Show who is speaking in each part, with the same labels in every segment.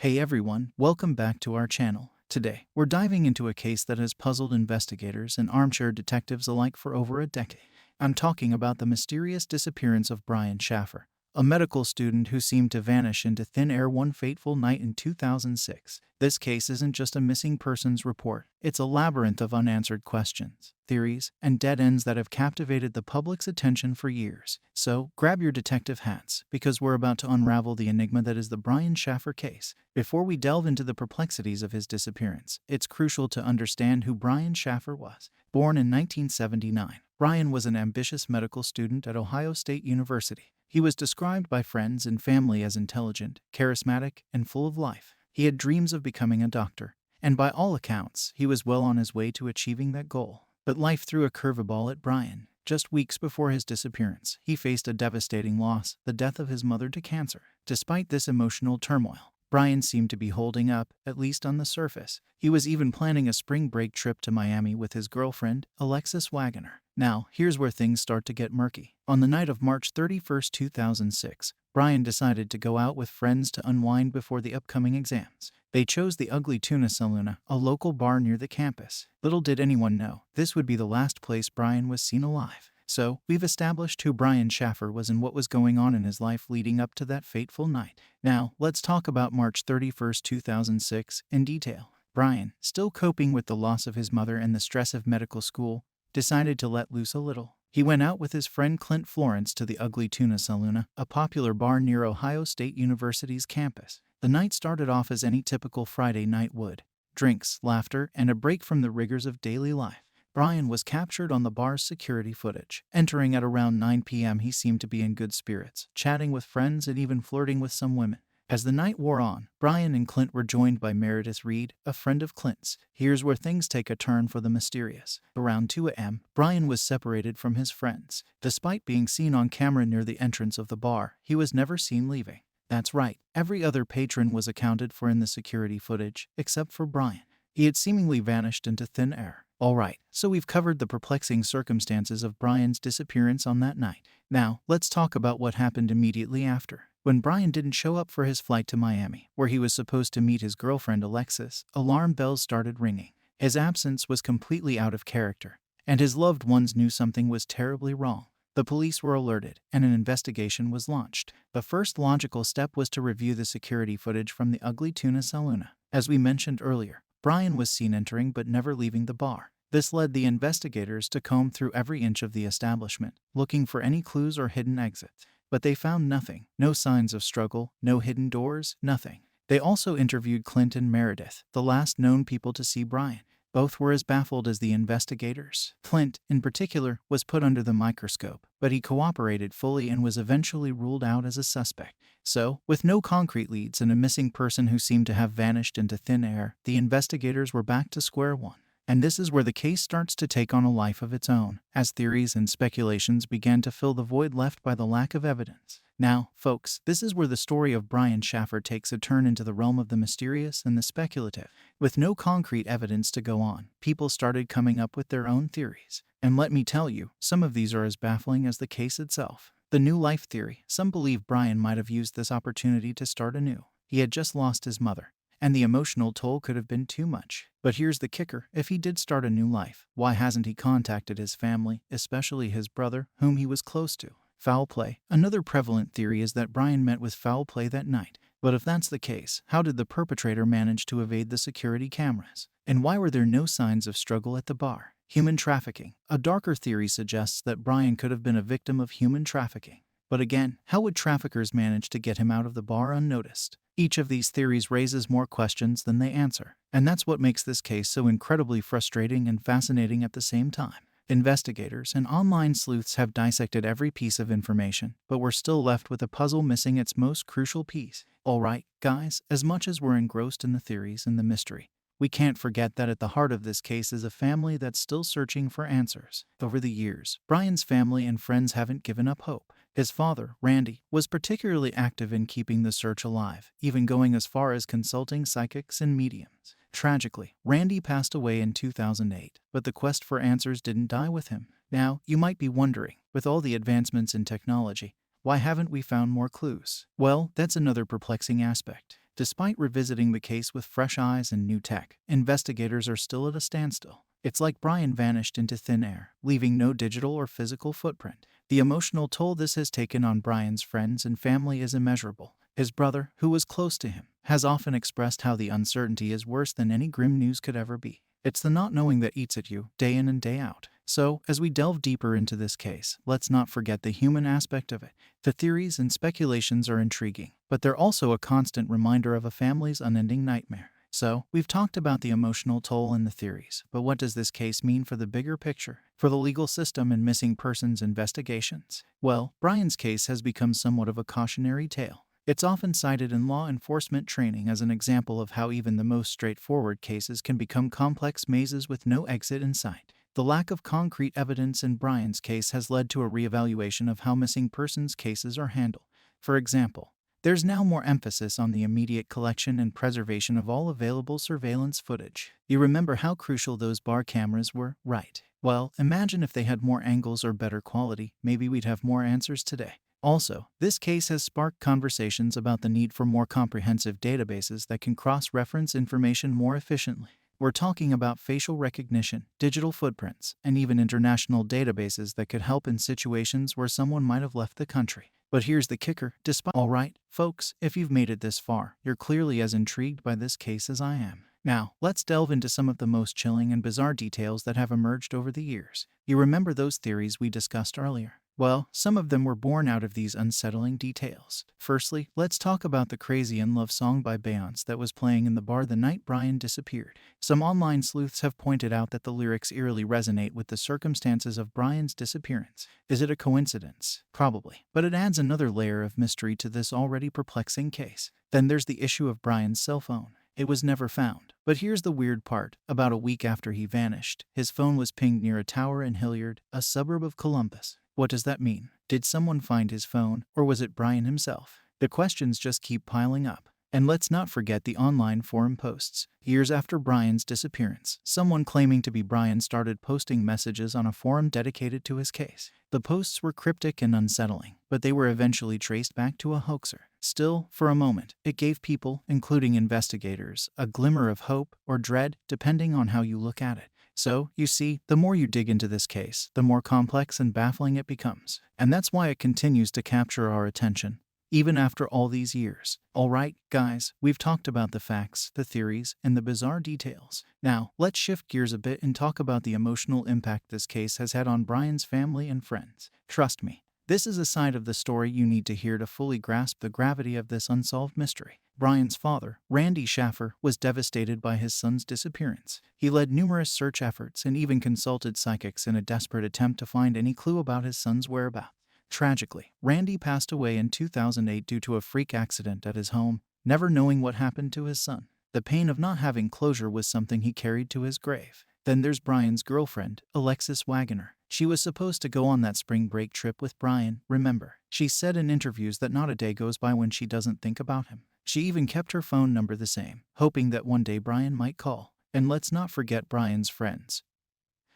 Speaker 1: Hey everyone, welcome back to our channel. Today, we're diving into a case that has puzzled investigators and armchair detectives alike for over a decade. I'm talking about the mysterious disappearance of Brian Shaffer, a medical student who seemed to vanish into thin air one fateful night in 2006. This case isn't just a missing persons report, it's a labyrinth of unanswered questions, theories, and dead ends that have captivated the public's attention for years. So, grab your detective hats, because we're about to unravel the enigma that is the Brian Shaffer case. Before we delve into the perplexities of his disappearance, it's crucial to understand who Brian Shaffer was. Born in 1979, Brian was an ambitious medical student at Ohio State University. He was described by friends and family as intelligent, charismatic, and full of life. He had dreams of becoming a doctor, and by all accounts, he was well on his way to achieving that goal. But life threw a curveball at Brian. Just weeks before his disappearance, he faced a devastating loss, the death of his mother to cancer. Despite this emotional turmoil, Brian seemed to be holding up, at least on the surface. He was even planning a spring break trip to Miami with his girlfriend, Alexis Wagoner. Now, here's where things start to get murky. On the night of March 31st, 2006, Brian decided to go out with friends to unwind before the upcoming exams. They chose the Ugly Tuna Saloon, a local bar near the campus. Little did anyone know, this would be the last place Brian was seen alive. So, we've established who Brian Shaffer was and what was going on in his life leading up to that fateful night. Now, let's talk about March 31st, 2006, in detail. Brian, still coping with the loss of his mother and the stress of medical school, decided to let loose a little. He went out with his friend Clint Florence to the Ugly Tuna Saloon, a popular bar near Ohio State University's campus. The night started off as any typical Friday night would. Drinks, laughter, and a break from the rigors of daily life. Brian was captured on the bar's security footage. Entering at around 9 p.m., he seemed to be in good spirits, chatting with friends and even flirting with some women. As the night wore on, Brian and Clint were joined by Meredith Reed, a friend of Clint's. Here's where things take a turn for the mysterious. Around 2 a.m., Brian was separated from his friends. Despite being seen on camera near the entrance of the bar, he was never seen leaving. That's right, every other patron was accounted for in the security footage, except for Brian. He had seemingly vanished into thin air. Alright, so we've covered the perplexing circumstances of Brian's disappearance on that night. Now, let's talk about what happened immediately after. When Brian didn't show up for his flight to Miami, where he was supposed to meet his girlfriend Alexis, alarm bells started ringing. His absence was completely out of character, and his loved ones knew something was terribly wrong. The police were alerted, and an investigation was launched. The first logical step was to review the security footage from the Ugly Tuna Saloon. As we mentioned earlier, Brian was seen entering but never leaving the bar. This led the investigators to comb through every inch of the establishment, looking for any clues or hidden exits. But they found nothing. No signs of struggle, no hidden doors, nothing. They also interviewed Clint and Meredith, the last known people to see Brian. Both were as baffled as the investigators. Clint, in particular, was put under the microscope, but he cooperated fully and was eventually ruled out as a suspect. So, with no concrete leads and a missing person who seemed to have vanished into thin air, the investigators were back to square one. And this is where the case starts to take on a life of its own, as theories and speculations began to fill the void left by the lack of evidence. Now, folks, this is where the story of Brian Shaffer takes a turn into the realm of the mysterious and the speculative. With no concrete evidence to go on, people started coming up with their own theories. And let me tell you, some of these are as baffling as the case itself. The new life theory. Some believe Brian might have used this opportunity to start anew. He had just lost his mother, and the emotional toll could have been too much. But here's the kicker, if he did start a new life, why hasn't he contacted his family, especially his brother, whom he was close to? Foul play. Another prevalent theory is that Brian met with foul play that night. But if that's the case, how did the perpetrator manage to evade the security cameras? And why were there no signs of struggle at the bar? Human trafficking. A darker theory suggests that Brian could have been a victim of human trafficking. But again, how would traffickers manage to get him out of the bar unnoticed? Each of these theories raises more questions than they answer, and that's what makes this case so incredibly frustrating and fascinating at the same time. Investigators and online sleuths have dissected every piece of information, but we're still left with a puzzle missing its most crucial piece. Alright, guys, as much as we're engrossed in the theories and the mystery, we can't forget that at the heart of this case is a family that's still searching for answers. Over the years, Brian's family and friends haven't given up hope. His father, Randy, was particularly active in keeping the search alive, even going as far as consulting psychics and mediums. Tragically, Randy passed away in 2008, but the quest for answers didn't die with him. Now, you might be wondering, with all the advancements in technology, why haven't we found more clues? Well, that's another perplexing aspect. Despite revisiting the case with fresh eyes and new tech, investigators are still at a standstill. It's like Brian vanished into thin air, leaving no digital or physical footprint. The emotional toll this has taken on Brian's friends and family is immeasurable. His brother, who was close to him, has often expressed how the uncertainty is worse than any grim news could ever be. It's the not knowing that eats at you, day in and day out. So, as we delve deeper into this case, let's not forget the human aspect of it. The theories and speculations are intriguing, but they're also a constant reminder of a family's unending nightmare. So, we've talked about the emotional toll and the theories, but what does this case mean for the bigger picture, for the legal system and missing persons investigations? Well, Brian's case has become somewhat of a cautionary tale. It's often cited in law enforcement training as an example of how even the most straightforward cases can become complex mazes with no exit in sight. The lack of concrete evidence in Brian's case has led to a reevaluation of how missing persons cases are handled. For example, there's now more emphasis on the immediate collection and preservation of all available surveillance footage. You remember how crucial those bar cameras were, right? Well, imagine if they had more angles or better quality, maybe we'd have more answers today. Also, this case has sparked conversations about the need for more comprehensive databases that can cross-reference information more efficiently. We're talking about facial recognition, digital footprints, and even international databases that could help in situations where someone might have left the country. But here's the kicker, Alright, folks, if you've made it this far, you're clearly as intrigued by this case as I am. Now, let's delve into some of the most chilling and bizarre details that have emerged over the years. You remember those theories we discussed earlier? Well, some of them were born out of these unsettling details. Firstly, let's talk about the Crazy in Love song by Beyonce that was playing in the bar the night Brian disappeared. Some online sleuths have pointed out that the lyrics eerily resonate with the circumstances of Brian's disappearance. Is it a coincidence? Probably. But it adds another layer of mystery to this already perplexing case. Then there's the issue of Brian's cell phone. It was never found. But here's the weird part. About a week after he vanished, his phone was pinged near a tower in Hilliard, a suburb of Columbus. What does that mean? Did someone find his phone, or was it Brian himself? The questions just keep piling up. And let's not forget the online forum posts. Years after Brian's disappearance, someone claiming to be Brian started posting messages on a forum dedicated to his case. The posts were cryptic and unsettling, but they were eventually traced back to a hoaxer. Still, for a moment, it gave people, including investigators, a glimmer of hope or dread, depending on how you look at it. So, you see, the more you dig into this case, the more complex and baffling it becomes. And that's why it continues to capture our attention, even after all these years. Alright, guys, we've talked about the facts, the theories, and the bizarre details. Now, let's shift gears a bit and talk about the emotional impact this case has had on Brian's family and friends. Trust me, this is a side of the story you need to hear to fully grasp the gravity of this unsolved mystery. Brian's father, Randy Shaffer, was devastated by his son's disappearance. He led numerous search efforts and even consulted psychics in a desperate attempt to find any clue about his son's whereabouts. Tragically, Randy passed away in 2008 due to a freak accident at his home, never knowing what happened to his son. The pain of not having closure was something he carried to his grave. Then there's Brian's girlfriend, Alexis Wagoner. She was supposed to go on that spring break trip with Brian, remember? She said in interviews that not a day goes by when she doesn't think about him. She even kept her phone number the same, hoping that one day Brian might call. And let's not forget Brian's friends,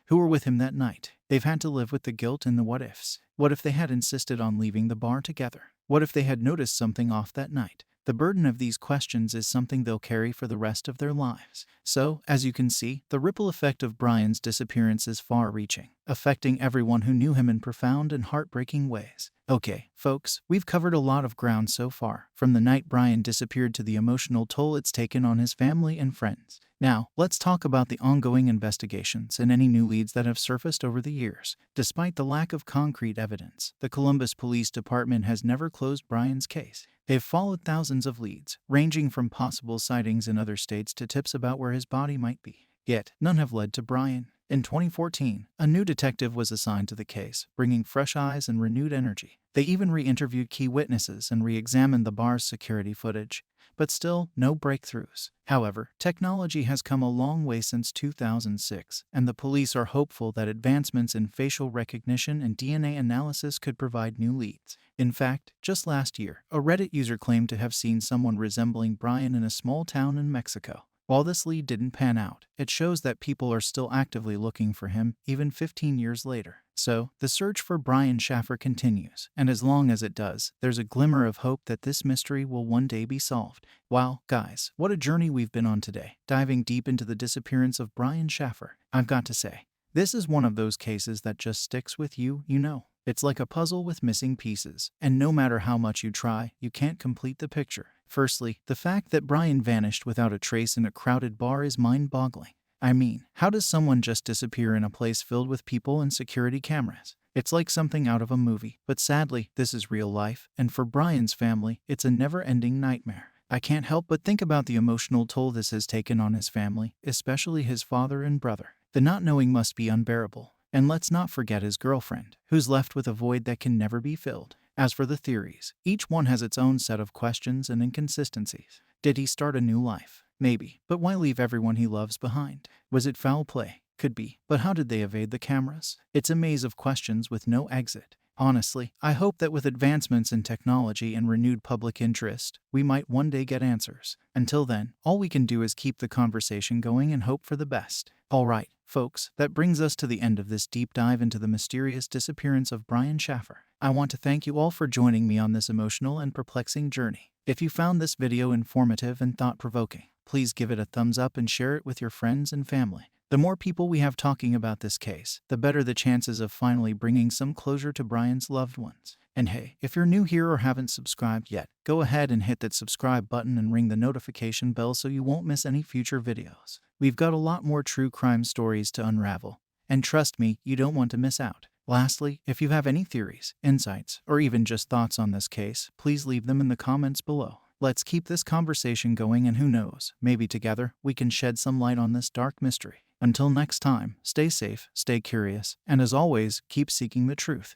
Speaker 1: who were with him that night. They've had to live with the guilt and the what-ifs. What if they had insisted on leaving the bar together? What if they had noticed something off that night? The burden of these questions is something they'll carry for the rest of their lives. So, as you can see, the ripple effect of Brian's disappearance is far-reaching, affecting everyone who knew him in profound and heartbreaking ways. Okay, folks, we've covered a lot of ground so far, from the night Brian disappeared to the emotional toll it's taken on his family and friends. Now, let's talk about the ongoing investigations and any new leads that have surfaced over the years. Despite the lack of concrete evidence, the Columbus Police Department has never closed Brian's case. They've followed thousands of leads, ranging from possible sightings in other states to tips about where his body might be. Yet, none have led to Brian. In 2014, a new detective was assigned to the case, bringing fresh eyes and renewed energy. They even re-interviewed key witnesses and re-examined the bar's security footage. But still, no breakthroughs. However, technology has come a long way since 2006, and the police are hopeful that advancements in facial recognition and DNA analysis could provide new leads. In fact, just last year, a Reddit user claimed to have seen someone resembling Brian in a small town in Mexico. While this lead didn't pan out, it shows that people are still actively looking for him, even 15 years later. So, the search for Brian Shaffer continues, and as long as it does, there's a glimmer of hope that this mystery will one day be solved. Wow, guys, what a journey we've been on today, diving deep into the disappearance of Brian Shaffer. I've got to say, this is one of those cases that just sticks with you, you know. It's like a puzzle with missing pieces, and no matter how much you try, you can't complete the picture. Firstly, the fact that Brian vanished without a trace in a crowded bar is mind-boggling. I mean, how does someone just disappear in a place filled with people and security cameras? It's like something out of a movie, but sadly, this is real life, and for Brian's family, it's a never-ending nightmare. I can't help but think about the emotional toll this has taken on his family, especially his father and brother. The not knowing must be unbearable. And let's not forget his girlfriend, who's left with a void that can never be filled. As for the theories, each one has its own set of questions and inconsistencies. Did he start a new life? Maybe, but why leave everyone he loves behind? Was it foul play? Could be, but how did they evade the cameras? It's a maze of questions with no exit. Honestly, I hope that with advancements in technology and renewed public interest, we might one day get answers. Until then, all we can do is keep the conversation going and hope for the best. Alright, folks, that brings us to the end of this deep dive into the mysterious disappearance of Brian Shaffer. I want to thank you all for joining me on this emotional and perplexing journey. If you found this video informative and thought-provoking, please give it a thumbs up and share it with your friends and family. The more people we have talking about this case, the better the chances of finally bringing some closure to Brian's loved ones. And hey, if you're new here or haven't subscribed yet, go ahead and hit that subscribe button and ring the notification bell so you won't miss any future videos. We've got a lot more true crime stories to unravel, and trust me, you don't want to miss out. Lastly, if you have any theories, insights, or even just thoughts on this case, please leave them in the comments below. Let's keep this conversation going, and who knows, maybe together we can shed some light on this dark mystery. Until next time, stay safe, stay curious, and as always, keep seeking the truth.